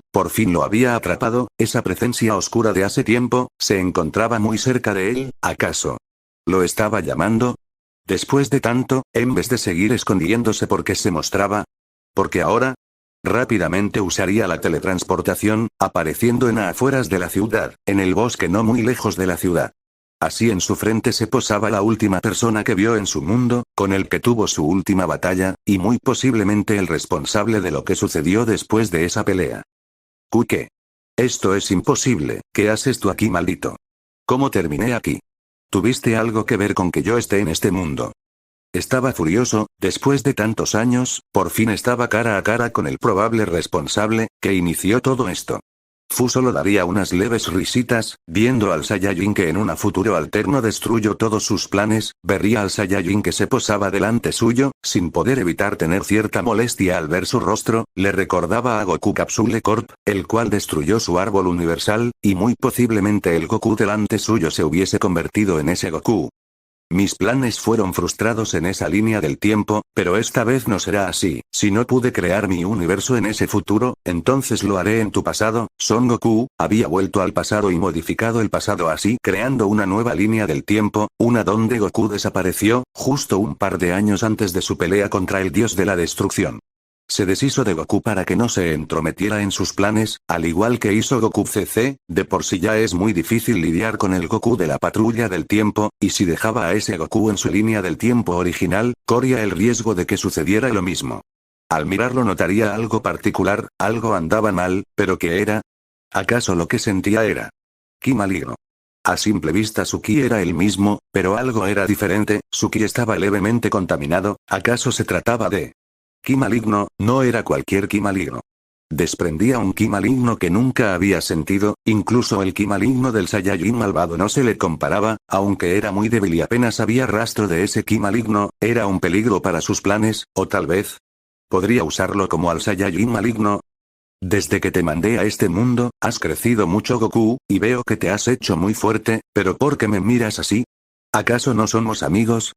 lo había atrapado, esa presencia oscura de hace tiempo, se encontraba muy cerca de él, ¿acaso? ¿Lo estaba llamando? Después de tanto, en vez de seguir escondiéndose porque se mostraba. Porque ahora, rápidamente usaría la teletransportación, apareciendo en afueras de la ciudad, en el bosque no muy lejos de la ciudad. Así en su frente se posaba la última persona que vio en su mundo, con el que tuvo su última batalla, y muy posiblemente el responsable de lo que sucedió después de esa pelea. ¿Qué? Esto es imposible, ¿qué haces tú aquí, maldito? ¿Cómo terminé aquí? ¿Tuviste algo que ver con que yo esté en este mundo? Estaba furioso, después de tantos años, por fin estaba cara a cara con el probable responsable, que inició todo esto. Fu solo daría unas leves risitas, viendo al Saiyajin que en un futuro alterno destruyó todos sus planes, vería al Saiyajin que se posaba delante suyo, sin poder evitar tener cierta molestia al ver su rostro, le recordaba a Goku Capsule Corp, el cual destruyó su árbol universal, y muy posiblemente el Goku delante suyo se hubiese convertido en ese Goku. Mis planes fueron frustrados en esa línea del tiempo, pero esta vez no será así. Si no pude crear mi universo en ese futuro, entonces lo haré en tu pasado. Son Goku había vuelto al pasado y modificado el pasado así, creando una nueva línea del tiempo, una donde Goku desapareció, justo un par de años antes de su pelea contra el dios de la destrucción. Se deshizo de Goku para que no se entrometiera en sus planes, al igual que hizo Goku CC, de por sí ya es muy difícil lidiar con el Goku de la patrulla del tiempo, y si dejaba a ese Goku en su línea del tiempo original, corría el riesgo de que sucediera lo mismo. Al mirarlo notaría algo particular, algo andaba mal, pero ¿qué era? ¿Acaso lo que sentía era ki maligno? A simple vista su ki era el mismo, pero algo era diferente, su ki estaba levemente contaminado, ¿acaso se trataba de ki maligno? No era cualquier ki maligno. Desprendía un ki maligno que nunca había sentido, incluso el ki maligno del Saiyajin malvado no se le comparaba, aunque era muy débil y apenas había rastro de ese ki maligno, era un peligro para sus planes, o tal vez podría usarlo como al Saiyajin maligno. Desde que te mandé a este mundo, has crecido mucho Goku, y veo que te has hecho muy fuerte, pero ¿por qué me miras así? ¿Acaso no somos amigos?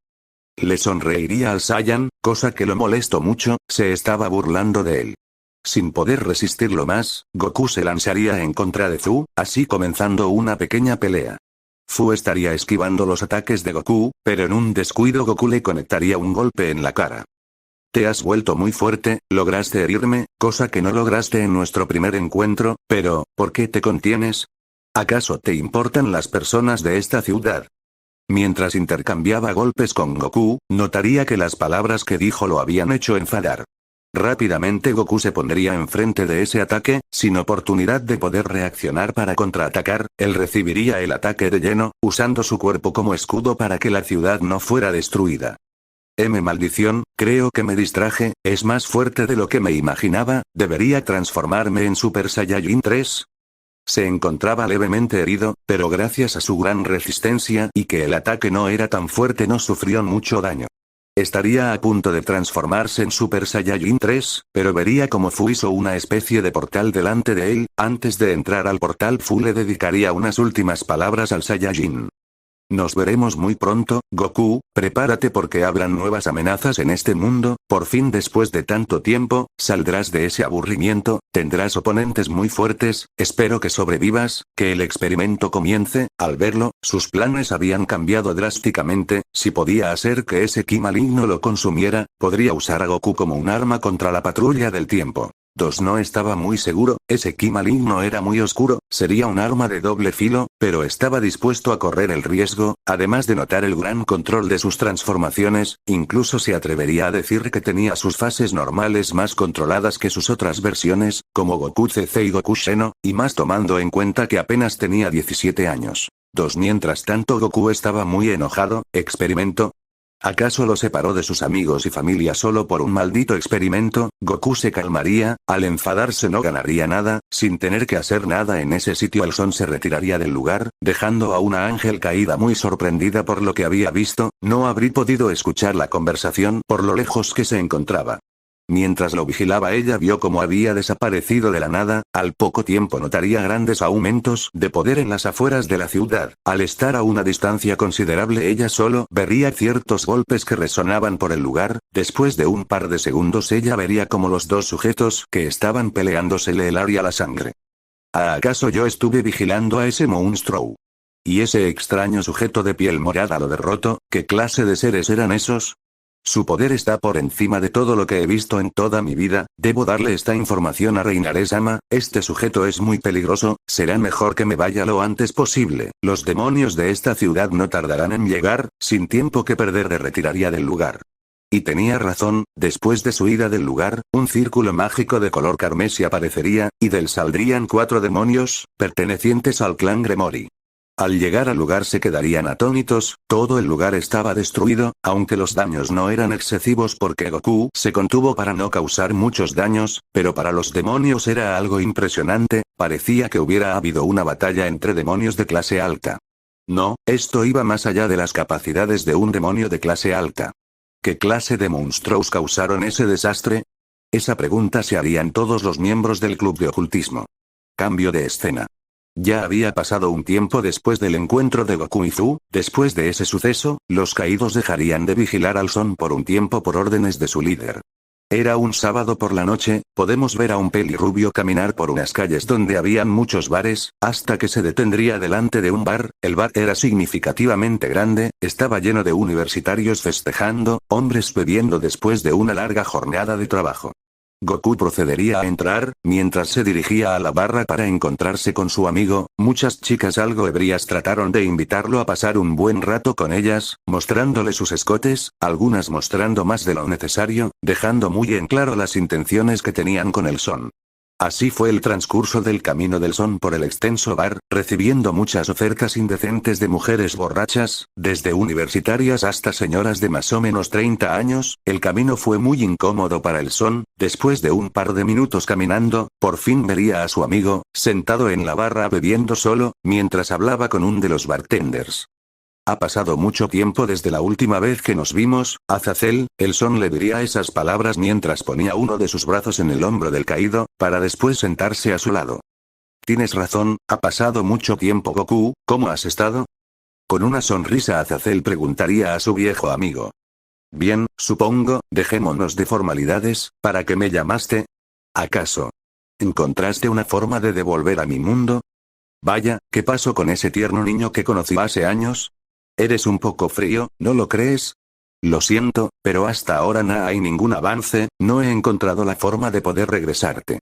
Le sonreiría al Saiyan, cosa que lo molestó mucho, se estaba burlando de él. Sin poder resistirlo más, Goku se lanzaría en contra de Fu, así comenzando una pequeña pelea. Fu estaría esquivando los ataques de Goku, pero en un descuido Goku le conectaría un golpe en la cara. Te has vuelto muy fuerte, lograste herirme, cosa que no lograste en nuestro primer encuentro, pero, ¿por qué te contienes? ¿Acaso te importan las personas de esta ciudad? Mientras intercambiaba golpes con Goku, notaría que las palabras que dijo lo habían hecho enfadar. Rápidamente Goku se pondría enfrente de ese ataque, sin oportunidad de poder reaccionar para contraatacar, él recibiría el ataque de lleno, usando su cuerpo como escudo para que la ciudad no fuera destruida. Maldición, creo que me distraje, es más fuerte de lo que me imaginaba, ¿debería transformarme en Super Saiyajin 3? Se encontraba levemente herido, pero gracias a su gran resistencia y que el ataque no era tan fuerte no sufrió mucho daño. Estaría a punto de transformarse en Super Saiyajin 3, pero vería como Fu hizo una especie de portal delante de él, antes de entrar al portal Fu le dedicaría unas últimas palabras al Saiyajin. Nos veremos muy pronto, Goku, prepárate porque habrán nuevas amenazas en este mundo, por fin después de tanto tiempo, saldrás de ese aburrimiento, tendrás oponentes muy fuertes, espero que sobrevivas, que el experimento comience. Al verlo, sus planes habían cambiado drásticamente, si podía hacer que ese ki maligno lo consumiera, podría usar a Goku como un arma contra la patrulla del tiempo. No estaba muy seguro, ese ki maligno era muy oscuro, sería un arma de doble filo, pero estaba dispuesto a correr el riesgo, además de notar el gran control de sus transformaciones, incluso se atrevería a decir que tenía sus fases normales más controladas que sus otras versiones, como Goku CC y Goku Xeno, y más tomando en cuenta que apenas tenía 17 años. Mientras tanto Goku estaba muy enojado, experimento. ¿Acaso lo separó de sus amigos y familia solo por un maldito experimento? Goku se calmaría, al enfadarse no ganaría nada, sin tener que hacer nada en ese sitio el Son se retiraría del lugar, dejando a una Ángel caída muy sorprendida por lo que había visto, no habría podido escuchar la conversación por lo lejos que se encontraba. Mientras lo vigilaba ella vio cómo había desaparecido de la nada, al poco tiempo notaría grandes aumentos de poder en las afueras de la ciudad, al estar a una distancia considerable ella solo vería ciertos golpes que resonaban por el lugar, después de un par de segundos ella vería como los dos sujetos que estaban peleándose le helaría la sangre. ¿Acaso yo estuve vigilando a ese monstruo? ¿Y ese extraño sujeto de piel morada lo derrotó? ¿Qué clase de seres eran esos? Su poder está por encima de todo lo que he visto en toda mi vida, debo darle esta información a Reinare-sama, este sujeto es muy peligroso, será mejor que me vaya lo antes posible, los demonios de esta ciudad no tardarán en llegar, sin tiempo que perder me retiraría del lugar. Y tenía razón, después de su ida del lugar, un círculo mágico de color carmesí aparecería, y del saldrían 4 demonios, pertenecientes al clan Gremory. Al llegar al lugar se quedarían atónitos, todo el lugar estaba destruido, aunque los daños no eran excesivos porque Goku se contuvo para no causar muchos daños, pero para los demonios era algo impresionante, parecía que hubiera habido una batalla entre demonios de clase alta. No, esto iba más allá de las capacidades de un demonio de clase alta. ¿Qué clase de monstruos causaron ese desastre? Esa pregunta se harían todos los miembros del club de ocultismo. Cambio de escena. Ya había pasado un tiempo después del encuentro de Goku y Fu. Después de ese suceso, los caídos dejarían de vigilar al Son por un tiempo por órdenes de su líder. Era un sábado por la noche, podemos ver a un pelirrubio caminar por unas calles donde habían muchos bares, hasta que se detendría delante de un bar. El bar era significativamente grande, estaba lleno de universitarios festejando, hombres bebiendo después de una larga jornada de trabajo. Goku procedería a entrar, mientras se dirigía a la barra para encontrarse con su amigo. Muchas chicas algo ebrias trataron de invitarlo a pasar un buen rato con ellas, mostrándole sus escotes, algunas mostrando más de lo necesario, dejando muy en claro las intenciones que tenían con el Son. Así fue el transcurso del camino del Son por el extenso bar, recibiendo muchas ofertas indecentes de mujeres borrachas, desde universitarias hasta señoras de más o menos 30 años. El camino fue muy incómodo para el Son. Después de un par de minutos caminando, por fin vería a su amigo, sentado en la barra bebiendo solo, mientras hablaba con un de los bartenders. Ha pasado mucho tiempo desde la última vez que nos vimos, Azazel. El Son le diría esas palabras mientras ponía uno de sus brazos en el hombro del caído, para después sentarse a su lado. Tienes razón, ha pasado mucho tiempo Goku, ¿cómo has estado? Con una sonrisa Azazel preguntaría a su viejo amigo. Bien, supongo, dejémonos de formalidades. ¿Para qué me llamaste? ¿Acaso encontraste una forma de devolver a mi mundo? Vaya, ¿qué pasó con ese tierno niño que conocí hace años? Eres un poco frío, ¿no lo crees? Lo siento, pero hasta ahora no hay ningún avance, no he encontrado la forma de poder regresarte.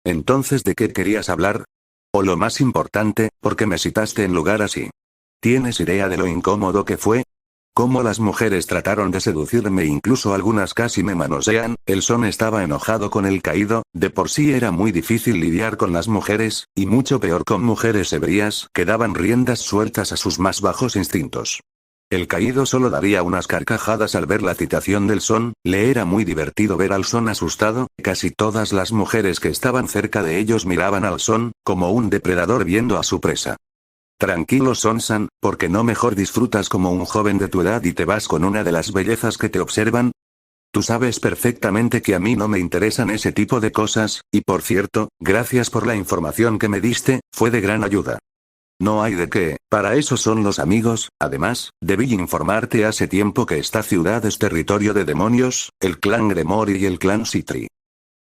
Entonces, ¿de qué querías hablar? O lo más importante, ¿por qué me citaste en lugar así? ¿Tienes idea de lo incómodo que fue? Cómo las mujeres trataron de seducirme, incluso algunas casi me manosean. El Son estaba enojado con el caído, de por sí era muy difícil lidiar con las mujeres, y mucho peor con mujeres ebrias que daban riendas sueltas a sus más bajos instintos. El caído solo daría unas carcajadas al ver la citación del Son. Le era muy divertido ver al Son asustado. Casi todas las mujeres que estaban cerca de ellos miraban al Son, como un depredador viendo a su presa. Tranquilo Son-san, ¿por qué no mejor disfrutas como un joven de tu edad y te vas con una de las bellezas que te observan? Tú sabes perfectamente que a mí no me interesan ese tipo de cosas, y por cierto, gracias por la información que me diste, fue de gran ayuda. No hay de qué, para eso son los amigos. Además, debí informarte hace tiempo que esta ciudad es territorio de demonios, el clan Gremory y el clan Citri.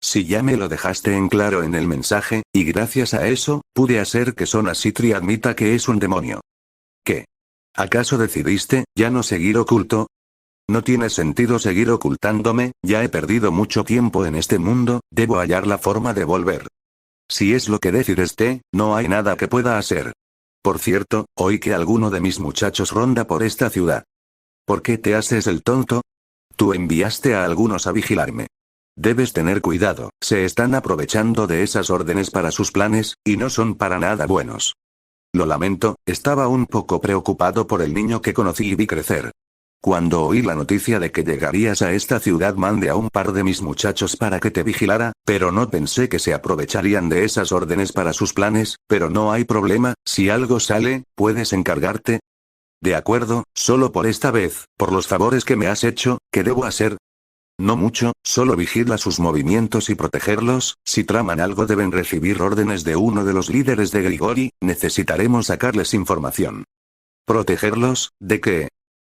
Si ya me lo dejaste en claro en el mensaje, y gracias a eso, pude hacer que Sona Citri admita que es un demonio. ¿Qué? ¿Acaso decidiste ya no seguir oculto? No tiene sentido seguir ocultándome, ya he perdido mucho tiempo en este mundo, debo hallar la forma de volver. Si es lo que decides, no hay nada que pueda hacer. Por cierto, oí que alguno de mis muchachos ronda por esta ciudad. ¿Por qué te haces el tonto? Tú enviaste a algunos a vigilarme. Debes tener cuidado, se están aprovechando de esas órdenes para sus planes, y no son para nada buenos. Lo lamento, estaba un poco preocupado por el niño que conocí y vi crecer. Cuando oí la noticia de que llegarías a esta ciudad mandé a un par de mis muchachos para que te vigilara, pero no pensé que se aprovecharían de esas órdenes para sus planes. Pero no hay problema, si algo sale, ¿puedes encargarte? De acuerdo, solo por esta vez, por los favores que me has hecho. ¿Qué debo hacer? No mucho, solo vigila sus movimientos y protegerlos. Si traman algo deben recibir órdenes de uno de los líderes de Grigori. Necesitaremos sacarles información. ¿Protegerlos? ¿De qué?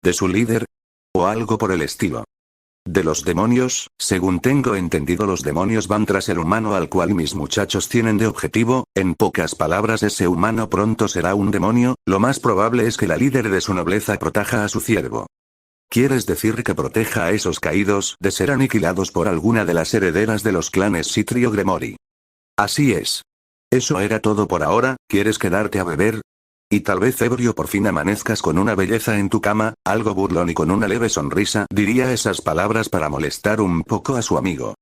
¿De su líder? ¿O algo por el estilo? De los demonios. Según tengo entendido, los demonios van tras el humano al cual mis muchachos tienen de objetivo. En pocas palabras, ese humano pronto será un demonio. Lo más probable es que la líder de su nobleza proteja a su ciervo. ¿Quieres decir que proteja a esos caídos de ser aniquilados por alguna de las herederas de los clanes Citri o Gremory? Así es. Eso era todo por ahora. ¿Quieres quedarte a beber? Y tal vez ebrio por fin amanezcas con una belleza en tu cama. Algo burlón y con una leve sonrisa diría esas palabras para molestar un poco a su amigo.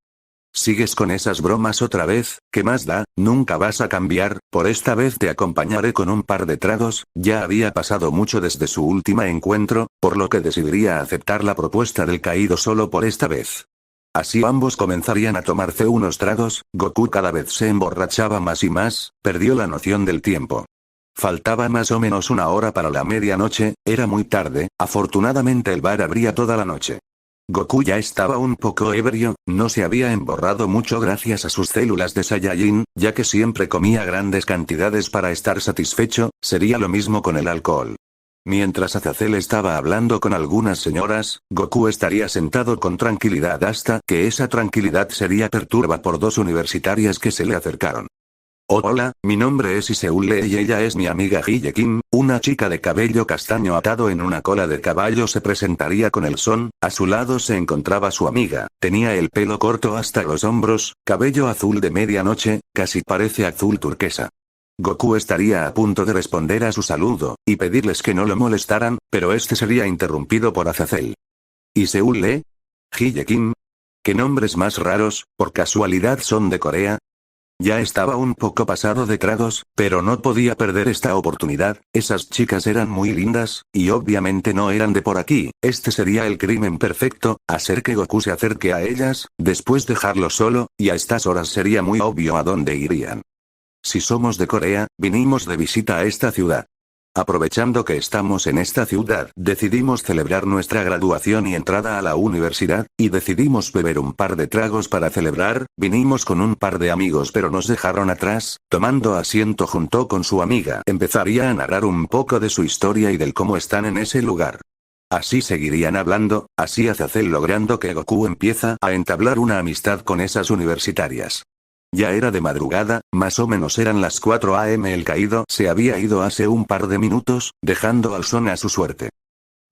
Sigues con esas bromas otra vez, ¿qué más da? Nunca vas a cambiar, por esta vez te acompañaré con un par de tragos, ya había pasado mucho desde su último encuentro, por lo que decidiría aceptar la propuesta del caído solo por esta vez. Así ambos comenzarían a tomarse unos tragos, Goku cada vez se emborrachaba más y más, perdió la noción del tiempo. Faltaba más o menos una hora para la medianoche, era muy tarde, afortunadamente el bar abría toda la noche. Goku ya estaba un poco ebrio, no se había emborrado mucho gracias a sus células de Saiyajin, ya que siempre comía grandes cantidades para estar satisfecho, sería lo mismo con el alcohol. Mientras Azazel estaba hablando con algunas señoras, Goku estaría sentado con tranquilidad hasta que esa tranquilidad sería perturbada por dos universitarias que se le acercaron. Oh, hola, mi nombre es Iseule y ella es mi amiga Hye Kim, una chica de cabello castaño atado en una cola de caballo se presentaría con el son, a su lado se encontraba su amiga, tenía el pelo corto hasta los hombros, cabello azul de medianoche, casi parece azul turquesa. Goku estaría a punto de responder a su saludo, y pedirles que no lo molestaran, pero este sería interrumpido por Azazel. ¿Iseule? ¿Hye Kim? ¿Qué nombres más raros, por casualidad son de Corea? Ya estaba un poco pasado de tragos, pero no podía perder esta oportunidad, esas chicas eran muy lindas, y obviamente no eran de por aquí, este sería el crimen perfecto, hacer que Goku se acerque a ellas, después dejarlo solo, y a estas horas sería muy obvio a dónde irían. Si somos de Corea, vinimos de visita a esta ciudad. Aprovechando que estamos en esta ciudad, decidimos celebrar nuestra graduación y entrada a la universidad, y decidimos beber un par de tragos para celebrar, vinimos con un par de amigos pero nos dejaron atrás, tomando asiento junto con su amiga. Empezaría a narrar un poco de su historia y del cómo están en ese lugar. Así seguirían hablando, así Azazel logrando que Goku empieza a entablar una amistad con esas universitarias. Ya era de madrugada, más o menos eran las 4 a.m. El caído se había ido hace un par de minutos, dejando al son a su suerte.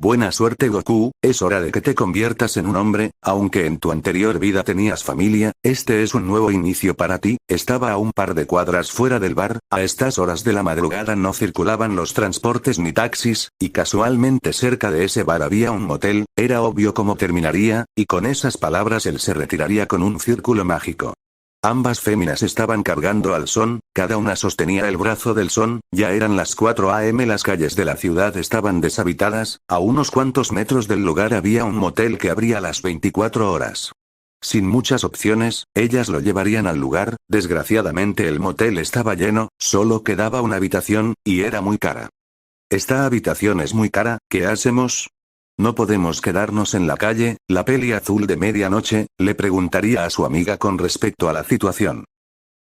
Buena suerte Goku, es hora de que te conviertas en un hombre, aunque en tu anterior vida tenías familia, este es un nuevo inicio para ti, estaba a un par de cuadras fuera del bar, a estas horas de la madrugada no circulaban los transportes ni taxis, y casualmente cerca de ese bar había un motel, era obvio cómo terminaría, y con esas palabras él se retiraría con un círculo mágico. Ambas féminas estaban cargando al son, cada una sostenía el brazo del son, ya eran las 4 a.m. Las calles de la ciudad estaban deshabitadas, a unos cuantos metros del lugar había un motel que abría las 24 horas. Sin muchas opciones, ellas lo llevarían al lugar, desgraciadamente el motel estaba lleno, solo quedaba una habitación, y era muy cara. Esta habitación es muy cara, ¿qué hacemos? No podemos quedarnos en la calle, la peli azul de medianoche, le preguntaría a su amiga con respecto a la situación.